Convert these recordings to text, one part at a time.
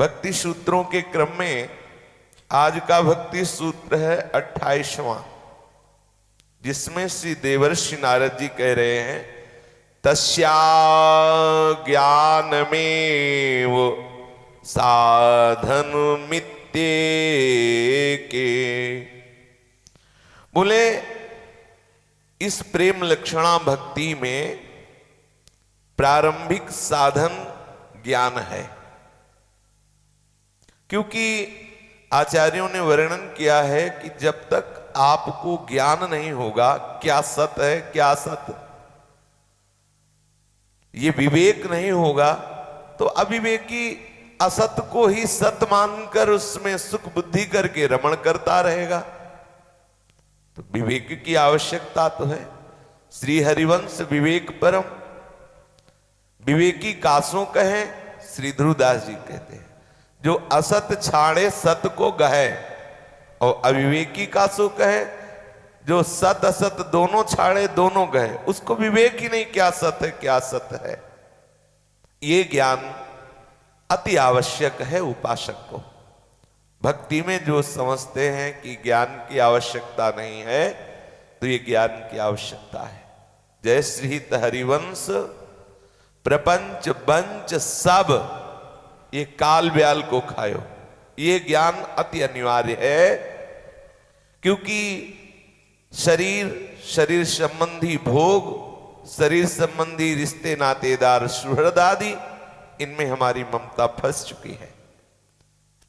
भक्ति सूत्रों के क्रम में आज का भक्ति सूत्र है 28वां, जिसमें श्री देवर्षि नारद जी कह रहे हैं तस्या ज्ञानमेव साधन मित्ये के। बोले इस प्रेम लक्षणा भक्ति में प्रारंभिक साधन ज्ञान है, क्योंकि आचार्यों ने वर्णन किया है कि जब तक आपको ज्ञान नहीं होगा क्या सत है क्या असत, ये विवेक नहीं होगा तो अविवेकी असत को ही सत मानकर उसमें सुख बुद्धि करके रमण करता रहेगा। तो विवेक की आवश्यकता तो है। श्री हरिवंश विवेक परम, विवेकी कासों कहें, श्री ध्रुवदास जी कहते हैं जो असत छाड़े सत को गहे, और अविवेकी कासों कहे जो सत असत दोनों छाड़े दोनों गए, उसको विवेक ही नहीं क्या सत है क्या असत है। ये ज्ञान अति आवश्यक है उपासक को। भक्ति में जो समझते हैं कि ज्ञान की आवश्यकता नहीं है, तो ये ज्ञान की आवश्यकता है। जय श्री हरिवंश प्रपंच बंच सब ये काल ब्याल को खायो, ये ज्ञान अति अनिवार्य है। क्योंकि शरीर संबंधी भोग, शरीर संबंधी रिश्ते नातेदार सुहृद आदि, इनमें हमारी ममता फंस चुकी है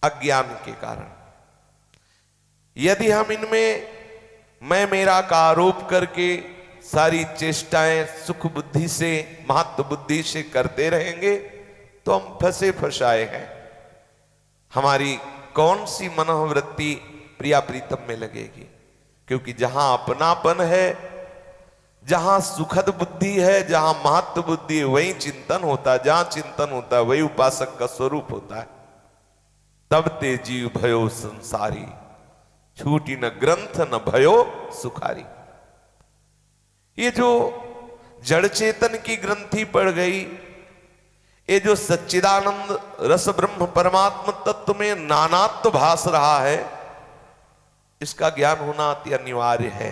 अज्ञान के कारण। यदि हम इनमें मैं मेरा का आरोप करके सारी चेष्टाएं सुख बुद्धि से महत्व बुद्धि से करते रहेंगे तो हम फंसे फंसाए हैं। हमारी कौन सी मनोवृत्ति प्रिया प्रीतम में लगेगी? क्योंकि जहां अपनापन है, जहां सुखद बुद्धि है, जहां महत्व बुद्धि है, वही चिंतन होता है। जहां चिंतन होता है वही उपासक का स्वरूप होता है। तब ते जीव भयो संसारी, छूटी न ग्रंथ न भयो सुखारी। ये जो जड़ चेतन की ग्रंथि पड़ गई, ये जो सच्चिदानंद रस ब्रह्म परमात्म तत्व में नानात्व भास रहा है, इसका ज्ञान होना अति अनिवार्य है।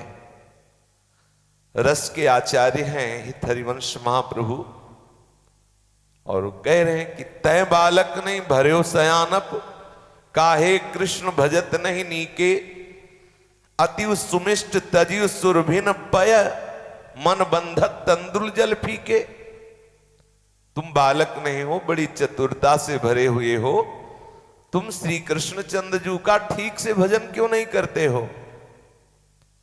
रस के आचार्य हैं हित हरिवंश महाप्रभु, और कह रहे हैं कि तय बालक नहीं भर्यो सयानप, काहे कृष्ण भजत नहीं नीके, अति सुमिष्ट तजिव सुरभिन पय, मन बंधत तंदुल जल फीके। तुम बालक नहीं हो, बड़ी चतुरता से भरे हुए हो, तुम श्री कृष्ण चंद्र जी का ठीक से भजन क्यों नहीं करते हो?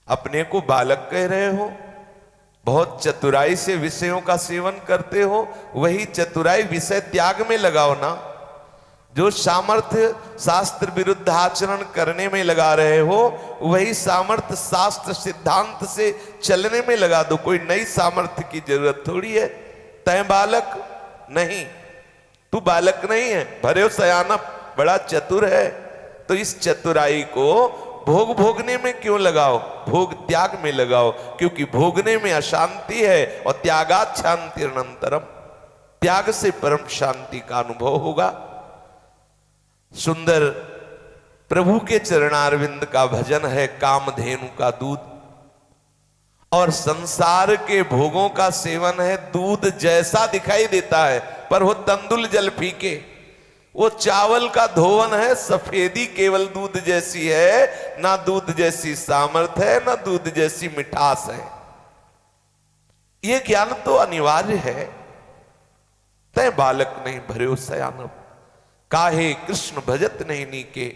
अपने को बालक कह रहे हो, बहुत चतुराई से विषयों का सेवन करते हो, वही चतुराई विषय त्याग में लगाओ ना। जो सामर्थ्य शास्त्र विरुद्ध आचरण करने में लगा रहे हो, वही सामर्थ्य शास्त्र सिद्धांत से चलने में लगा दो। कोई नई सामर्थ्य की जरूरत थोड़ी है। तय बालक नहीं, तू बालक नहीं है, भरे सयानप, बड़ा चतुर है। तो इस चतुराई को भोग भोगने में क्यों लगाओ? भोग त्याग में लगाओ, क्योंकि भोगने में अशांति है और त्यागात शांति अनंतरम, त्याग से परम शांति का अनुभव होगा। सुंदर प्रभु के चरणारविंद का भजन है कामधेनु का दूध, और संसार के भोगों का सेवन है दूध जैसा दिखाई देता है, पर वो तंदुल जल फीके। वो चावल का धोवन है, सफेदी केवल दूध जैसी है, ना दूध जैसी सामर्थ है, ना दूध जैसी मिठास है। ये ज्ञान तो अनिवार्य है। तय बालक नहीं भर्यो सयानप, काहे कृष्ण भजत नहीं नीके,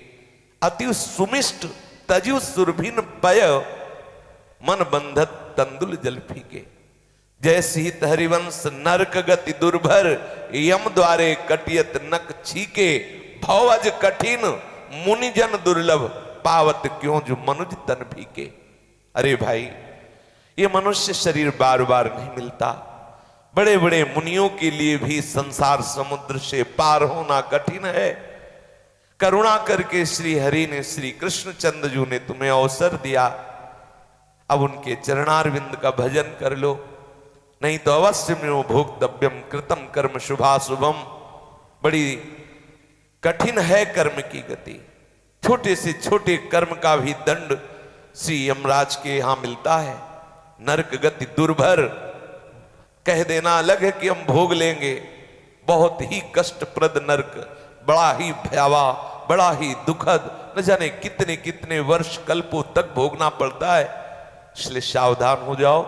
अति सुमिष्ट तजु सुरभिन पय, मन बंधत तंदुल जल फीके। जैसी हरिवंश नरक गति दुर्भर, यम द्वारे कटियत नक छीके, भवज कठिन मुनिजन दुर्लभ, पावत क्यों जो मनुज तन फीके। अरे भाई, ये मनुष्य शरीर बार बार नहीं मिलता। बड़े बड़े मुनियों के लिए भी संसार समुद्र से पार होना कठिन है। करुणा करके श्री हरि ने, श्री कृष्ण चंद्र जी ने तुम्हें अवसर दिया। अब उनके चरणारविंद का भजन कर लो, नहीं तो अवश्य में भोक्तव्यम कृतम कर्म शुभाशुभम। बड़ी कठिन है कर्म की गति। छोटे से छोटे कर्म का भी दंड श्री यमराज के यहां मिलता है। नरक गति दुर्भर, कह देना अलग है कि हम भोग लेंगे। बहुत ही कष्टप्रद नरक, बड़ा ही भयावह, बड़ा ही दुखद, न जाने कितने कितने वर्ष कल्पों तक भोगना पड़ता है। इसलिए सावधान हो जाओ।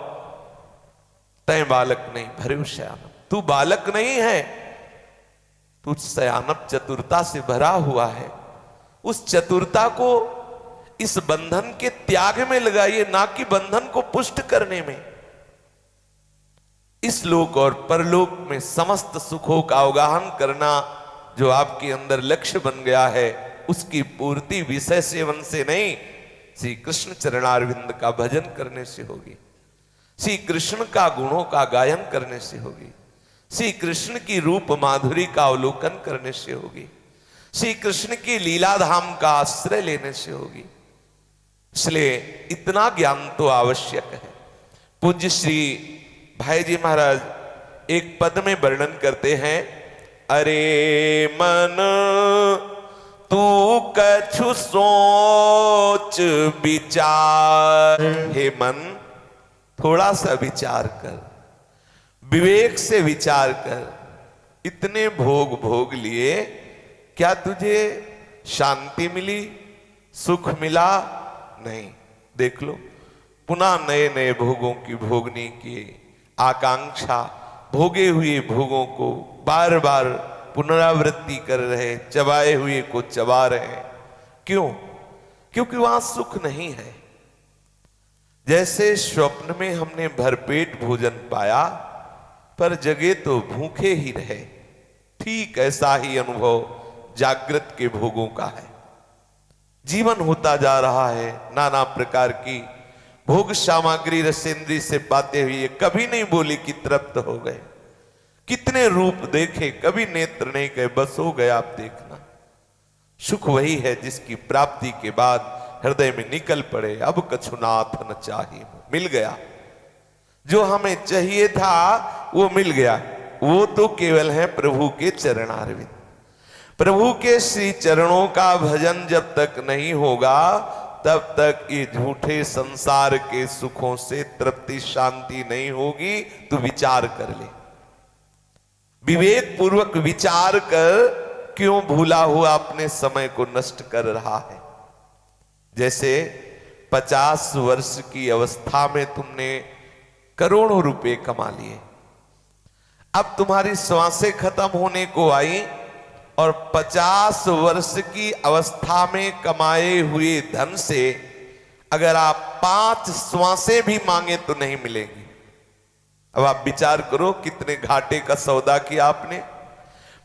तय बालक नहीं भरे शयानम, तू बालक नहीं है, तू शयानप चतुरता से भरा हुआ है। उस चतुरता को इस बंधन के त्याग में लगाइए, ना कि बंधन को पुष्ट करने में। इस लोक और परलोक में समस्त सुखों का अवगाहन करना जो आपके अंदर लक्ष्य बन गया है, उसकी पूर्ति विषय सेवन से नहीं, श्री कृष्ण चरणारविंद का भजन करने से होगी। श्री कृष्ण का गुणों का गायन करने से होगी। श्री कृष्ण की रूप माधुरी का अवलोकन करने से होगी। श्री कृष्ण की लीला धाम का आश्रय लेने से होगी। इसलिए इतना ज्ञान तो आवश्यक है। पूज्य श्री भाई जी महाराज एक पद में वर्णन करते हैं, अरे मन तू कछु सोच विचार। हे मन, थोड़ा सा विचार कर, विवेक से विचार कर। इतने भोग भोग लिए, क्या तुझे शांति मिली, सुख मिला? नहीं। देख लो, पुनः नए नए भोगों की भोगने की आकांक्षा, भोगे हुए भोगों को बार बार पुनरावृत्ति कर रहे, चबाए हुए को चबा रहे। क्यों? क्योंकि वहां सुख नहीं है। जैसे स्वप्न में हमने भरपेट भोजन पाया, पर जगे तो भूखे ही रहे, ठीक ऐसा ही अनुभव जागृत के भोगों का है। जीवन होता जा रहा है, नाना प्रकार की भोग सामग्री रसेंद्री से पाते हुए कभी नहीं बोली कि तृप्त हो गए। कितने रूप देखे, कभी नेत्र नहीं कहे, बस हो गया। आप देखना, सुख वही है जिसकी प्राप्ति के बाद हृदय में निकल पड़े, अब कछुनाथ न चाहिए। मिल गया, जो हमें चाहिए था वो मिल गया। वो तो केवल है प्रभु के चरणारविंद। प्रभु के श्री चरणों का भजन जब तक नहीं होगा, तब तक ये झूठे संसार के सुखों से तृप्ति शांति नहीं होगी। तो विचार कर ले, विवेक पूर्वक विचार कर, क्यों भूला हुआ अपने समय को नष्ट कर रहा है। जैसे 50 वर्ष की अवस्था में तुमने करोड़ों रुपए कमा लिए, अब तुम्हारी श्वासें खत्म होने को आई और 50 वर्ष की अवस्था में कमाए हुए धन से अगर आप 5 श्वासें भी मांगे तो नहीं मिलेगी। अब आप विचार करो, कितने घाटे का सौदा किया आपने।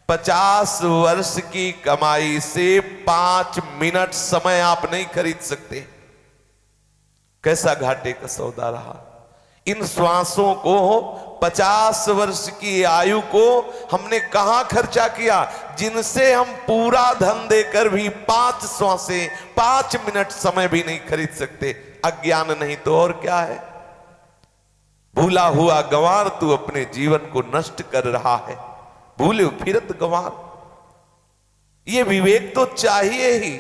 50 वर्ष की कमाई से 5 मिनट समय आप नहीं खरीद सकते। कैसा घाटे का सौदा रहा। इन श्वासों को, 50 वर्ष की आयु को हमने कहां खर्चा किया, जिनसे हम पूरा धन देकर भी 5 श्वासें, 5 मिनट समय भी नहीं खरीद सकते। अज्ञान नहीं तो और क्या है। भूला हुआ गंवार तू अपने जीवन को नष्ट कर रहा है। भूले फिरत गंवार। ये विवेक तो चाहिए ही।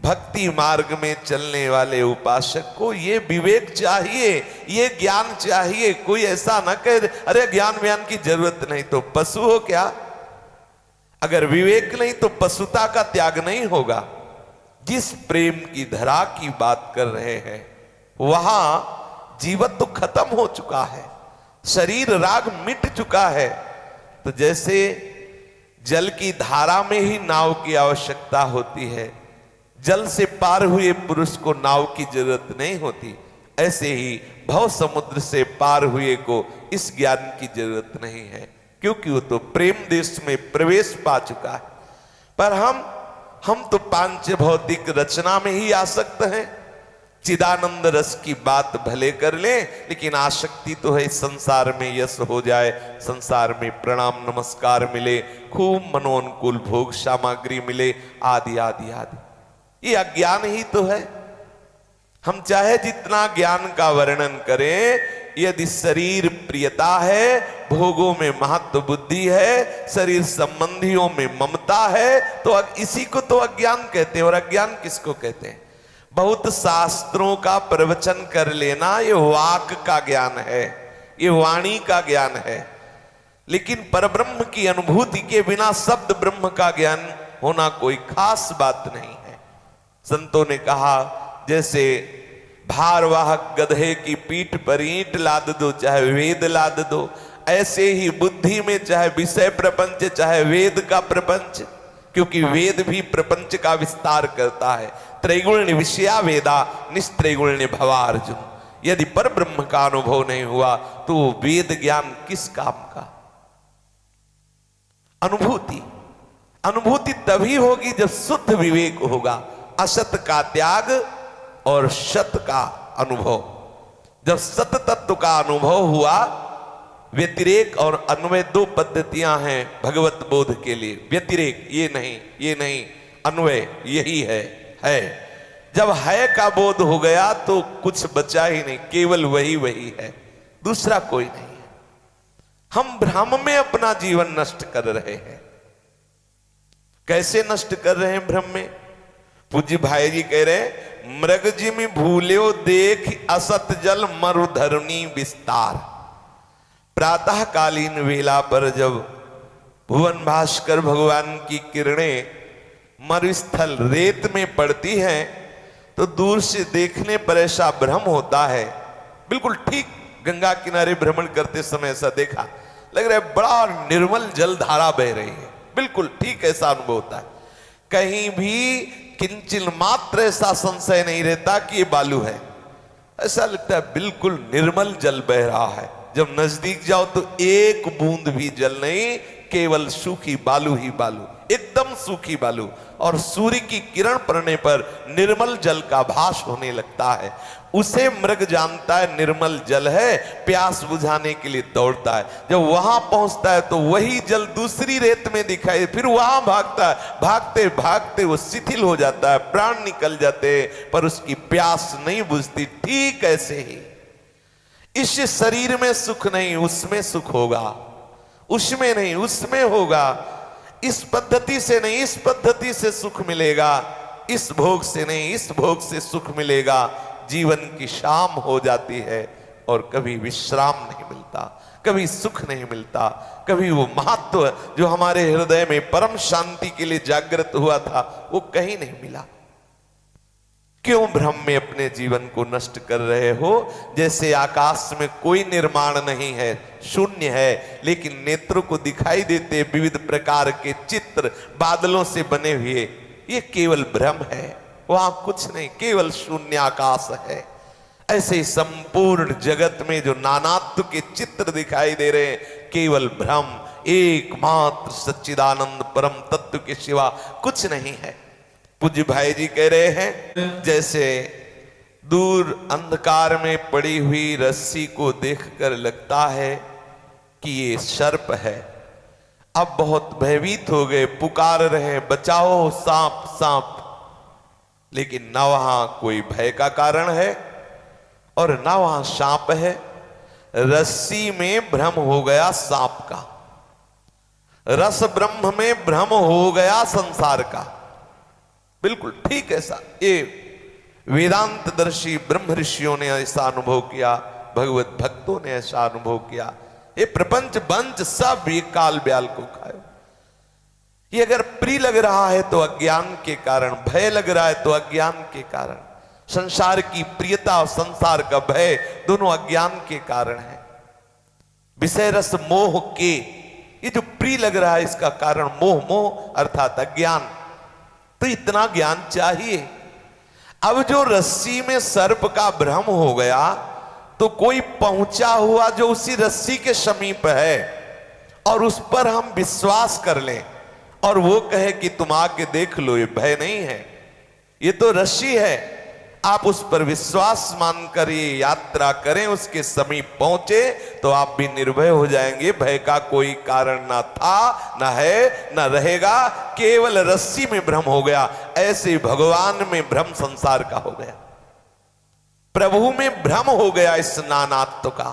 भक्ति मार्ग में चलने वाले उपासक को ये विवेक चाहिए, ये ज्ञान चाहिए। कोई ऐसा ना कहे अरे ज्ञान व्यान की जरूरत नहीं, तो पशु हो क्या। अगर विवेक नहीं तो पशुता का त्याग नहीं होगा। जिस प्रेम की धरा की बात कर रहे हैं, वहां जीवन तो खत्म हो चुका है, शरीर राग मिट चुका है। तो जैसे जल की धारा में ही नाव की आवश्यकता होती है, जल से पार हुए पुरुष को नाव की जरूरत नहीं होती, ऐसे ही भव समुद्र से पार हुए को इस ज्ञान की जरूरत नहीं है, क्योंकि वो तो प्रेम देश में प्रवेश पा चुका है। पर हम तो पांच भौतिक रचना में ही आसक्त हैं। चिदानंद रस की बात भले कर ले, लेकिन आसक्ति तो है संसार में यश हो जाए, संसार में प्रणाम नमस्कार मिले, खूब मनोनुकूल भोग सामग्री मिले, आदि आदि आदि। ये अज्ञान ही तो है। हम चाहे जितना ज्ञान का वर्णन करें, यदि शरीर प्रियता है, भोगों में महत्व बुद्धि है, शरीर संबंधियों में ममता है, तो इसी को तो अज्ञान कहते हैं। और अज्ञान किसको कहते हैं? बहुत शास्त्रों का प्रवचन कर लेना ये वाक का ज्ञान है, ये वाणी का ज्ञान है, लेकिन परब्रह्म की अनुभूति के बिना शब्द ब्रह्म का ज्ञान होना कोई खास बात नहीं है। संतों ने कहा, जैसे भारवाहक गधे की पीठ पर ईंट लाद दो, चाहे वेद लाद दो, ऐसे ही बुद्धि में चाहे विषय प्रपंच चाहे वेद का प्रपंच, क्योंकि वेद भी प्रपंच का विस्तार करता है। त्रैगुण्य विषया वेदा निस्त्रैगुण्य भवा अर्जुन। यदि पर ब्रह्म का अनुभव नहीं हुआ तो वेद ज्ञान किस काम का? अनुभूति तभी होगी जब शुद्ध विवेक होगा, असत का त्याग और सत का अनुभव। जब सत तत्व का अनुभव हुआ, व्यतिरेक और अन्वय दो पद्धतियां हैं भगवत बोध के लिए। व्यतिरेक ये नहीं, अन्वय यही है। जब है का बोध हो गया तो कुछ बचा ही नहीं, केवल वही है, दूसरा कोई नहीं है। हम भ्रम में अपना जीवन नष्ट कर रहे हैं। कैसे नष्ट कर रहे हैं भ्रम में? पूज्य भाई जी कह रहे हैं, मृग जिमि भूल्यो देख असत जल मरुधरणी विस्तार। प्रातः कालीन वेला पर जब भुवन भास्कर भगवान की किरणें मरुस्थल रेत में पड़ती हैं तो दूर से देखने पर ऐसा भ्रम होता है। बिल्कुल ठीक गंगा किनारे भ्रमण करते समय ऐसा देखा, लग रहा है बड़ा निर्मल जल धारा बह रही है। बिल्कुल ठीक ऐसा अनुभव होता है। कहीं भी किंचिन मात्र ऐसा संशय नहीं रहता कि ये बालू है। ऐसा लगता है बिल्कुल निर्मल जल बह रहा है। जब नजदीक जाओ तो एक बूंद भी जल नहीं, केवल सूखी बालू ही बालू, एकदम सूखी बालू। और सूर्य की किरण पड़ने पर निर्मल जल का भास होने लगता है। उसे मृग जानता है निर्मल जल है, प्यास बुझाने के लिए दौड़ता है। जब वहां पहुंचता है तो वही जल दूसरी रेत में दिखाई, फिर वहां भागता है। भागते भागते वो शिथिल हो जाता है, प्राण निकल जाते हैं, पर उसकी प्यास नहीं बुझती। ठीक ऐसे ही इस शरीर में सुख नहीं, उसमें सुख होगा। उसमें नहीं, उसमें होगा। इस पद्धति से नहीं, इस पद्धति से सुख मिलेगा। इस भोग से नहीं, इस भोग से सुख मिलेगा। जीवन की शाम हो जाती है और कभी विश्राम नहीं मिलता, कभी सुख नहीं मिलता, कभी वो महत्व जो हमारे हृदय में परम शांति के लिए जागृत हुआ था वो कहीं नहीं मिला। क्यों भ्रम में अपने जीवन को नष्ट कर रहे हो? जैसे आकाश में कोई निर्माण नहीं है, शून्य है, लेकिन नेत्रों को दिखाई देते विविध प्रकार के चित्र बादलों से बने हुए, ये केवल भ्रम है। वहां कुछ नहीं, केवल शून्य आकाश है। ऐसे ही संपूर्ण जगत में जो नानात्व के चित्र दिखाई दे रहे हैं, केवल भ्रम। एकमात्र सच्चिदानंद परम तत्व के सिवा कुछ नहीं है। पूज्य भाई जी कह रहे हैं, जैसे दूर अंधकार में पड़ी हुई रस्सी को देखकर लगता है कि ये सर्प है। अब बहुत भयभीत हो गए, पुकार रहे बचाओ, सांप सांप। लेकिन ना वहां कोई भय का कारण है और ना वहां सांप है। रस्सी में भ्रम हो गया सांप का, रस ब्रह्म में भ्रम हो गया संसार का। बिल्कुल ठीक ऐसा ये वेदांतदर्शी ब्रह्म ऋषियों ने ऐसा अनुभव किया, भगवत भक्तों ने ऐसा अनुभव किया। ये प्रपंच बंच सब ये काल ब्याल को खाए। ये अगर प्रिय लग रहा है तो अज्ञान के कारण, भय लग रहा है तो अज्ञान के कारण। संसार की प्रियता और संसार का भय दोनों अज्ञान के कारण है। विषय रस मोह के, ये जो प्रिय लग रहा है इसका कारण मोह, मोह अर्थात अज्ञान। तो इतना ज्ञान चाहिए। अब जो रस्सी में सर्प का भ्रम हो गया तो कोई पहुंचा हुआ जो उसी रस्सी के समीप है और उस पर हम विश्वास कर लें और वो कहे कि तुम आके देख लो, ये भय नहीं है, ये तो रस्सी है। आप उस पर विश्वास मानकर ये यात्रा करें, उसके समीप पहुंचे तो आप भी निर्भय हो जाएंगे। भय का कोई कारण ना था, ना है, ना रहेगा। केवल रस्सी में भ्रम हो गया, ऐसे भगवान में भ्रम संसार का हो गया। प्रभु में भ्रम हो गया इस नानात्व का।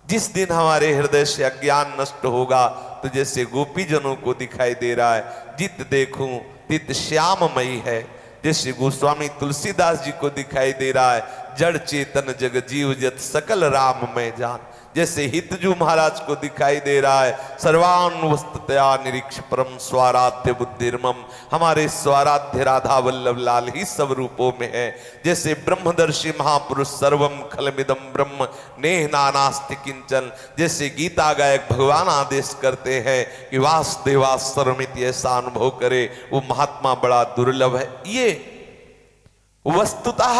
जिस दिन हमारे हृदय से अज्ञान नष्ट होगा तो जैसे गोपीजनों को दिखाई दे रहा है, जित देखूं तित श्याममयी है, जैसे गोस्वामी तुलसीदास जी को दिखाई दे रहा है, जड़ चेतन जग जीव जत सकल राम में जान, जैसे हितजू महाराज को दिखाई दे रहा है, सर्वान्वस्तया निरीक्ष परम स्वाराध्य बुद्धिर्मम, हमारे स्वाराध्य राधा वल्लभ लाल ही सब रूपों में है। जैसे ब्रह्मदर्शी महापुरुष सर्वम खलमिदम ब्रह्म नेह नानास्ति किंचन, जैसे गीता गायक भगवान आदेश करते हैं कि वासुदेवा सर्वमिति ऐसा अनुभव करे, वो महात्मा बड़ा दुर्लभ है। ये वस्तुतः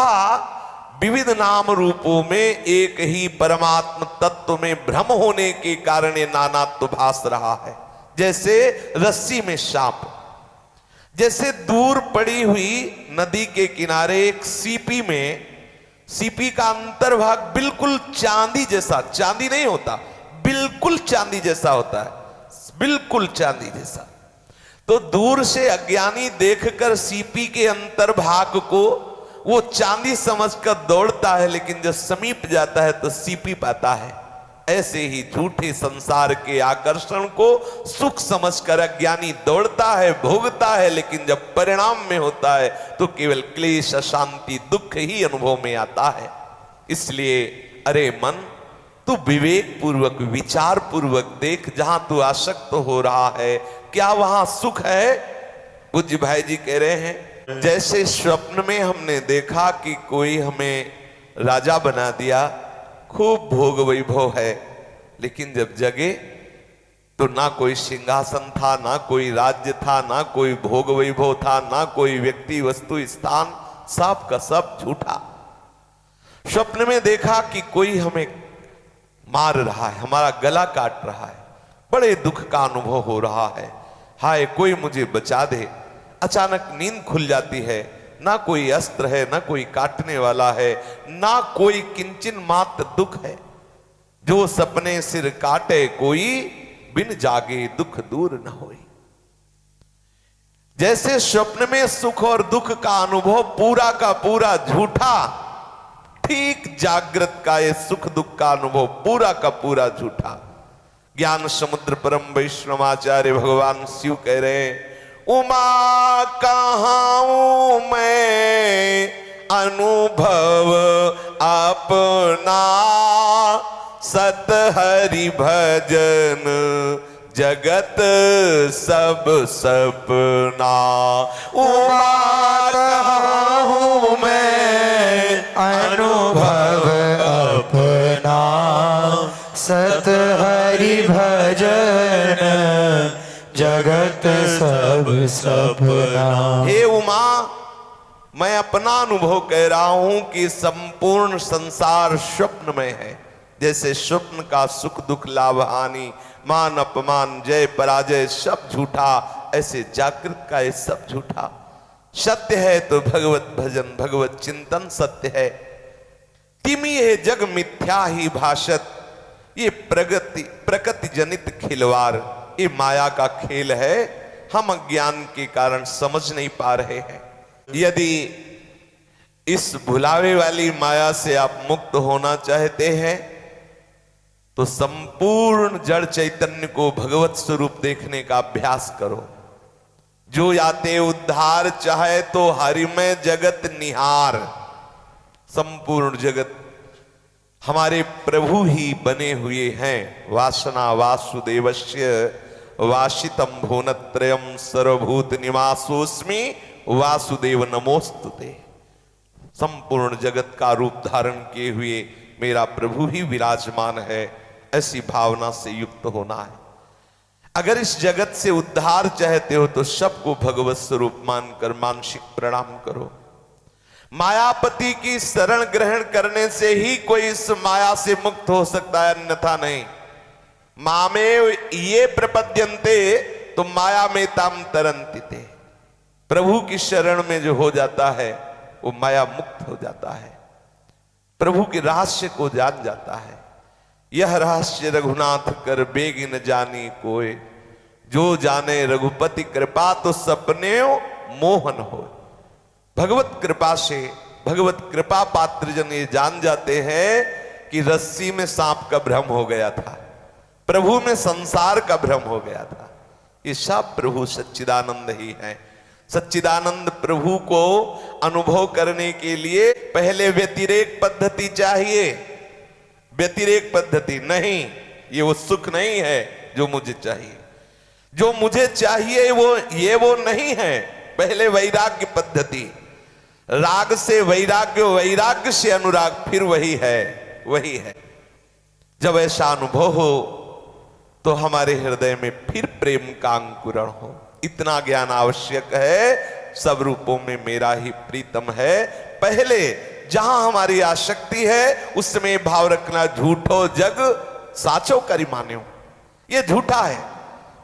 विविध नाम रूपों में एक ही परमात्म तत्व में भ्रम होने के कारण ये नानात्व भास रहा है। जैसे रस्सी में सांप, जैसे दूर पड़ी हुई नदी के किनारे एक सीपी में, सीपी का अंतर्भाग बिल्कुल चांदी जैसा, चांदी नहीं होता, बिल्कुल चांदी जैसा होता है, बिल्कुल चांदी जैसा। तो दूर से अज्ञानी देखकर सीपी के अंतर्भाग को वो चांदी समझकर दौड़ता है, लेकिन जब समीप जाता है तो सीपी पाता है। ऐसे ही झूठे संसार के आकर्षण को सुख समझकर अज्ञानी दौड़ता है, भोगता है, लेकिन जब परिणाम में होता है तो केवल क्लेश, अशांति, दुख ही अनुभव में आता है। इसलिए अरे मन, तू विवेक पूर्वक, विचार पूर्वक देख, जहां तू आसक्त हो रहा है क्या वहां सुख है? पूज्य भाई जी कह रहे हैं, जैसे स्वप्न में हमने देखा कि कोई हमें राजा बना दिया, खूब भोग वैभव है, लेकिन जब जगे तो ना कोई सिंहासन था, ना कोई राज्य था, ना कोई भोग वैभव था, ना कोई व्यक्ति, वस्तु, स्थान, सब का सब झूठा। स्वप्न में देखा कि कोई हमें मार रहा है, हमारा गला काट रहा है, बड़े दुख का अनुभव हो रहा है, हाय कोई मुझे बचा दे। अचानक नींद खुल जाती है, ना कोई अस्त्र है, ना कोई काटने वाला है, ना कोई किंचन मात्र दुख है। जो सपने सिर काटे कोई, बिन जागे दुख दूर न होई। जैसे स्वप्न में सुख और दुख का अनुभव पूरा का पूरा झूठा, ठीक जागृत का ये सुख दुख का अनुभव पूरा का पूरा झूठा। ज्ञान समुद्र परम वैष्णवाचार्य भगवान शिव कह रहे हैं, उमा कहाऊं मैं अनुभव अपना, सत हरि भजन जगत सब सपना। उमा कहाऊं मैं अनुभव अपना, सत हरि भजन जगत सब सपना। हे उमा, मैं अपना अनुभव कह रहा हूं कि संपूर्ण संसार स्वप्न में है। जैसे स्वप्न का सुख दुख लाभ हानि, मान अपमान, जय पराजय सब झूठा, ऐसे जागृत का ये सब झूठा। सत्य है तो भगवत भजन, भगवत चिंतन सत्य है। तिमी है जग मिथ्या ही भाषत, ये प्रकृति जनित खिलवाड़, ये माया का खेल है, हम अज्ञान के कारण समझ नहीं पा रहे हैं। यदि इस भुलावे वाली माया से आप मुक्त होना चाहते हैं तो संपूर्ण जड़ चैतन्य को भगवत स्वरूप देखने का अभ्यास करो। जो याते उद्धार चाहे तो हरिमय जगत निहार। संपूर्ण जगत हमारे प्रभु ही बने हुए हैं। वासना वासुदेवस्य वासितम भुवनत्रयम् सर्वभूत निवासोस्मि वासुदेव नमोस्तुते। संपूर्ण जगत का रूप धारण किए हुए मेरा प्रभु ही विराजमान है, ऐसी भावना से युक्त होना है। अगर इस जगत से उद्धार चाहते हो तो सबको भगवत स्वरूप मानकर मानसिक प्रणाम करो। मायापति की शरण ग्रहण करने से ही कोई इस माया से मुक्त हो सकता है, अन्यथा नहीं। मामेव ये प्रपद्यन्ते, तो माया में ताम तरन्ति। प्रभु की शरण में जो हो जाता है वो माया मुक्त हो जाता है, प्रभु के रहस्य को जान जाता है। यह रहस्य रघुनाथ कर बेगी न जानी कोय, जो जाने रघुपति कृपा तो सपने मोहन हो। भगवत कृपा से भगवत कृपा पात्र जन ये जान जाते हैं कि रस्सी में सांप का भ्रम हो गया था, प्रभु में संसार का भ्रम हो गया था। ये सब प्रभु सच्चिदानंद ही है। सच्चिदानंद प्रभु को अनुभव करने के लिए पहले व्यतिरेक पद्धति चाहिए। व्यतिरेक पद्धति नहीं, ये वो सुख नहीं है जो मुझे चाहिए। जो मुझे चाहिए वो नहीं है। पहले वैराग्य पद्धति, राग से वैराग्य, वैराग्य से अनुराग, फिर वही है। जब ऐसा अनुभव हो तो हमारे हृदय में फिर प्रेम का अंकुरण हो। इतना ज्ञान आवश्यक है, सब रूपों में मेरा ही प्रीतम है। पहले जहां हमारी आसक्ति है उसमें भाव रखना, झूठो जग साचो करी मान्यो, ये झूठा है।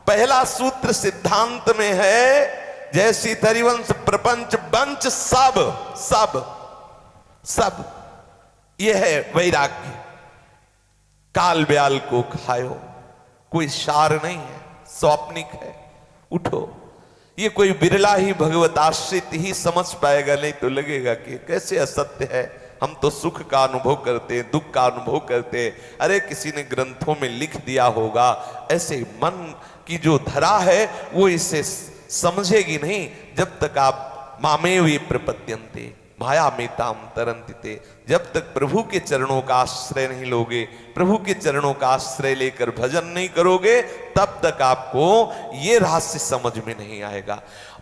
पहला सूत्र सिद्धांत में है, जैसी तरिवंश प्रपंच बंच सब ये है वैराग्य। काल ब्याल को खायो, कोई सार नहीं है, स्वप्निक है। उठो, ये कोई बिरला ही भगवत आश्रित ही समझ पाएगा, नहीं तो लगेगा कि कैसे असत्य है। हम तो सुख का अनुभव करते, दुख का अनुभव करते। अरे किसी ने ग्रंथों में लिख दिया होगा। ऐसे मन की जो धरा है वो इसे समझेगी नहीं जब तक आप मामेव प्रपद्यन्ते माया में ताम तरंतिते, जब तक प्रभु के चरणों का आश्रय नहीं लोगे, प्रभु के चरणों का आश्रय लेकर भजन नहीं करोगे, तब तक आपको ये रहस्य समझ में नहीं आएगा।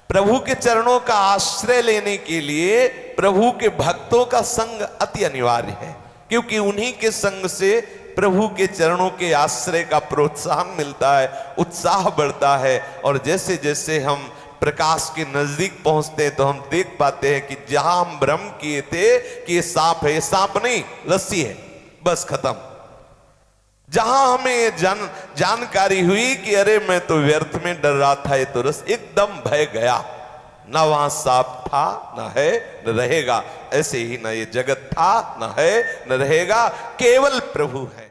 प्रभु के चरणों का आश्रय लेने के लिए प्रभु के भक्तों का संग अति अनिवार्य है, क्योंकि उन्हीं के संग से प्रभु के चरणों के आश्रय का प्रोत्साहन मिलता है, उत्साह बढ़ता है। और जैसे जैसे हम प्रकाश के नजदीक पहुंचते हैं तो हम देख पाते हैं कि जहां हम भ्रम किए थे कि ये सांप है, ये सांप नहीं, रस्सी है, बस खत्म। जहां हमें जानकारी हुई कि अरे मैं तो व्यर्थ में डर रहा था, ये तो रस, एकदम भय गया। ना वहां सांप था, ना है, न रहेगा। ऐसे ही ना ये जगत था, ना है, न रहेगा, केवल प्रभु है।